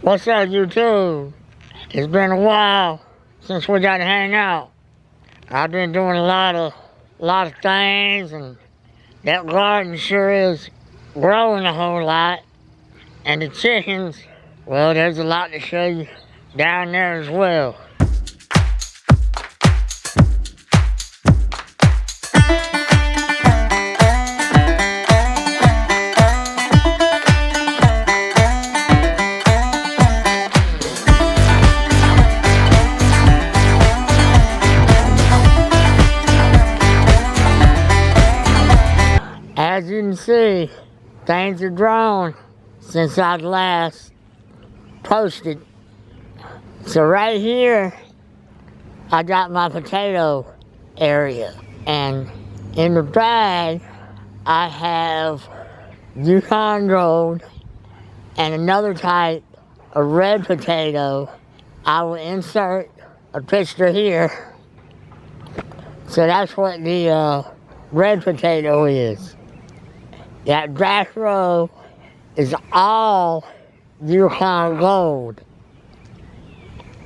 What's up, YouTube? It's been a while since we got to hang out. I've been doing a lot of things, and that garden sure is growing a whole lot. And the chickens, well, there's a lot to show you down there as well. As you can see, things have grown since I last posted. So right here, I got my potato area. And in the bag, I have Yukon Gold and another type of red potato. I will insert a picture here. So that's what the red potato is. That back row is all Yukon Gold.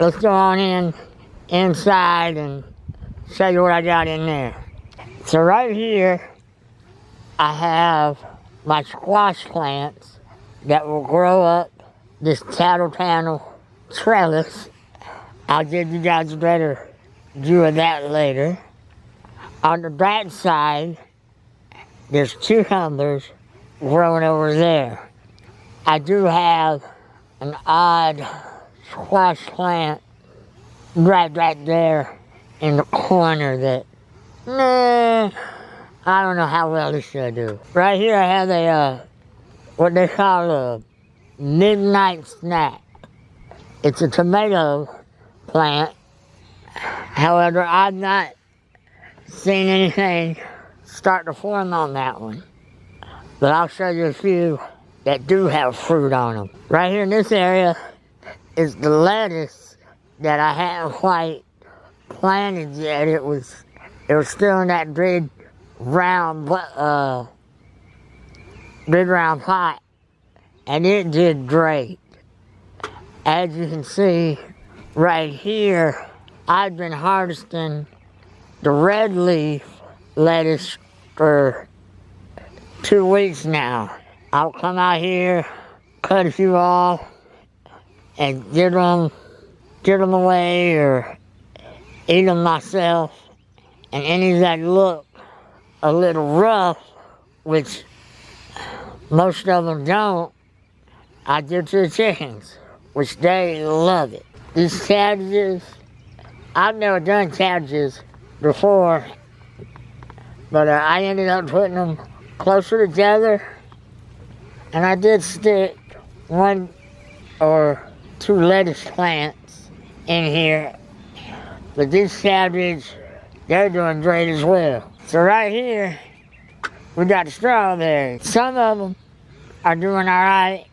Let's go on inside and show you what I got in there. So right here, I have my squash plants that will grow up this cattle panel trellis. I'll give you guys a better view of that later. On the back side, there's cucumbers growing over there. I do have an odd squash plant right there in the corner that, I don't know how well this should do. Right here I have a, what they call a midnight snack. It's a tomato plant. However, I've not seen anything start to form on that one. But I'll show you a few that do have fruit on them. Right here in this area is the lettuce that I hadn't quite planted yet. It was still in that big round pot, and it did great. As you can see right here, I've been harvesting the red leaf lettuce for 2 weeks now. I'll come out here, cut a few off, and give them away or eat them myself. And any that look a little rough, which most of them don't, I give to the chickens, which they love it. These cabbages, I've never done cabbages before, but I ended up putting them closer together, and I did stick 1 or 2 lettuce plants in here. But these cabbage, they're doing great as well. So right here, we got the strawberries. Some of them are doing all right.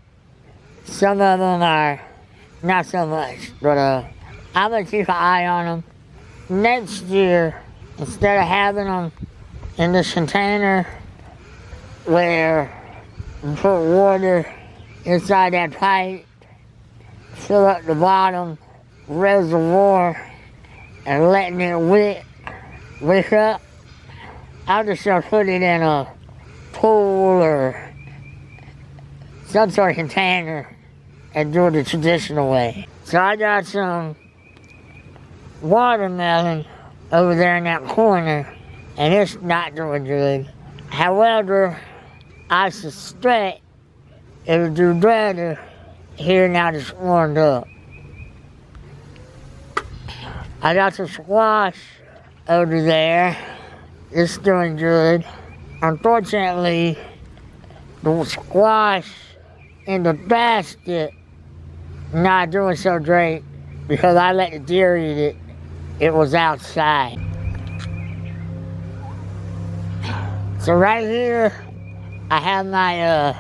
Some of them are not so much, but I'm gonna keep an eye on them. Next year, instead of having them in this container where you put water inside that pipe, fill up the bottom reservoir, and letting it wick up, I'll just put it in a pool or some sort of container and do it the traditional way. So I got some watermelon over there in that corner, and it's not doing good. However, I suspect it'll do better here now that it's warmed up. I got some squash over there. It's doing good. Unfortunately, the squash in the basket not doing so great because I let the deer eat it. It was outside. So right here, I have my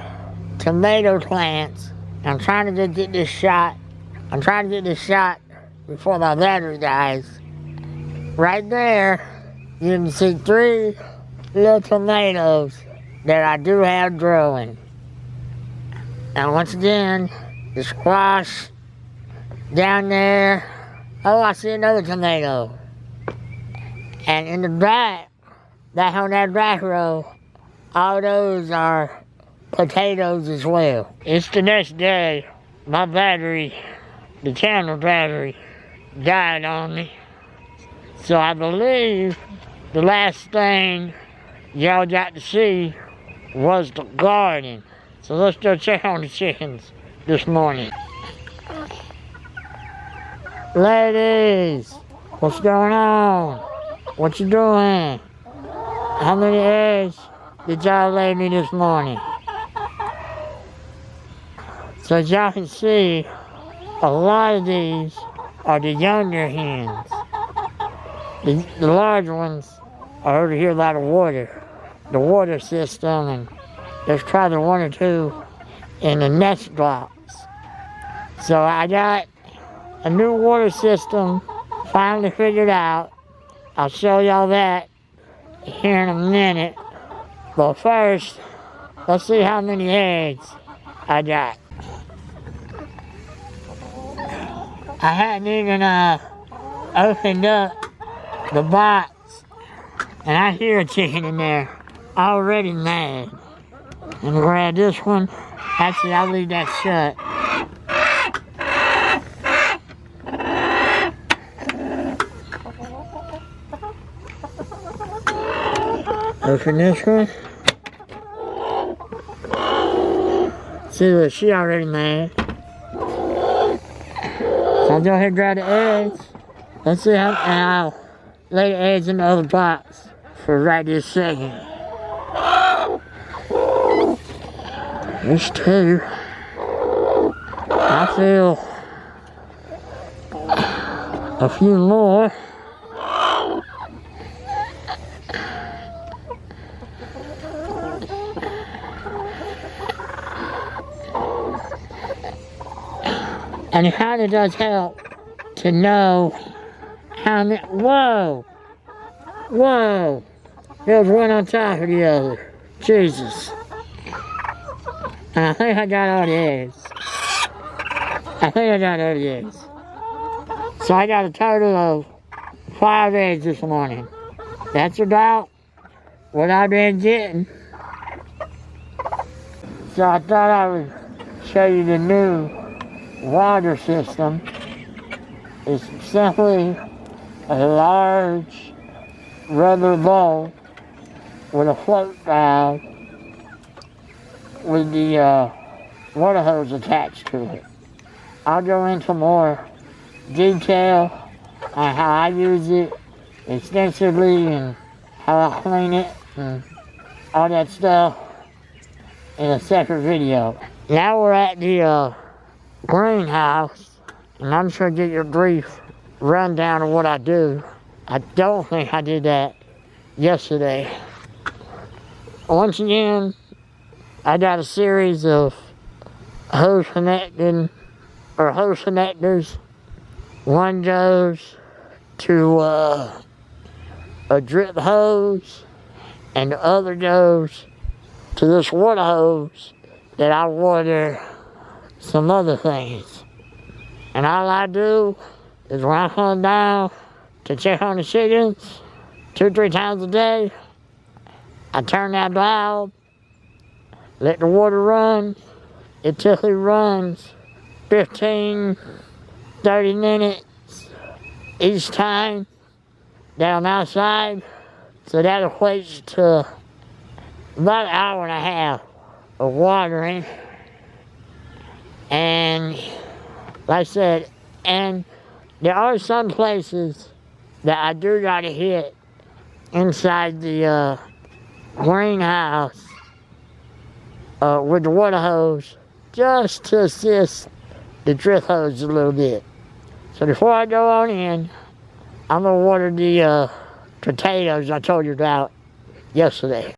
tomato plants. I'm trying to get this shot. I'm trying to get this shot before my battery dies. Right there, you can see 3 little tomatoes that I do have growing. And once again, the squash Down there, oh, I see another tomato. And in the back, back on that back row, all those are potatoes as well. It's the next day. My battery, the camera battery, died on me. So I believe the last thing y'all got to see was the garden. So let's go check on the chickens this morning. Ladies, what's going on? What you doing? How many eggs did y'all lay me this morning? So as y'all can see, a lot of these are the younger hens. The large ones are over here by the water system, and there's probably one or two in the nest blocks. So I got a new water system finally figured out. I'll show y'all that here in a minute. But first, let's see how many eggs I got. I hadn't even opened up the box, and I hear a chicken in there already mad. I'm gonna grab this one. Actually, I'll leave that shut. Open this one. See, look, she already mad. So I'll go ahead and grab the eggs. Let's see how, and I'll lay the eggs in the other box for right this second. There's two. I feel a few more. And it kind of does help to know how many. Whoa! Whoa! There's one on top of the other. Jesus. And I think I got all the eggs. So I got a total of 5 eggs this morning. That's about what I've been getting. So I thought I would show you the new water system. It's simply a large rubber bowl with a float valve with the water hose attached to it. I'll go into more detail on how I use it extensively and how I clean it and all that stuff in a separate video. Now we're at the greenhouse, and I'm just gonna get you a brief rundown of what I do. I don't think I did that yesterday. Once again, I got a series of hose connectors. One goes to a drip hose, and the other goes to this water hose that I water some other things. And all I do is when I come down to check on the chickens 2-3 times a day, I turn that valve, let the water run. It typically runs 15-30 minutes each time down outside. So that equates to about an hour and a half of watering. And like I said, and there are some places that I do gotta hit inside the greenhouse with the water hose just to assist the drip hose a little bit. So before I go on in, I'm gonna water the potatoes I told you about yesterday.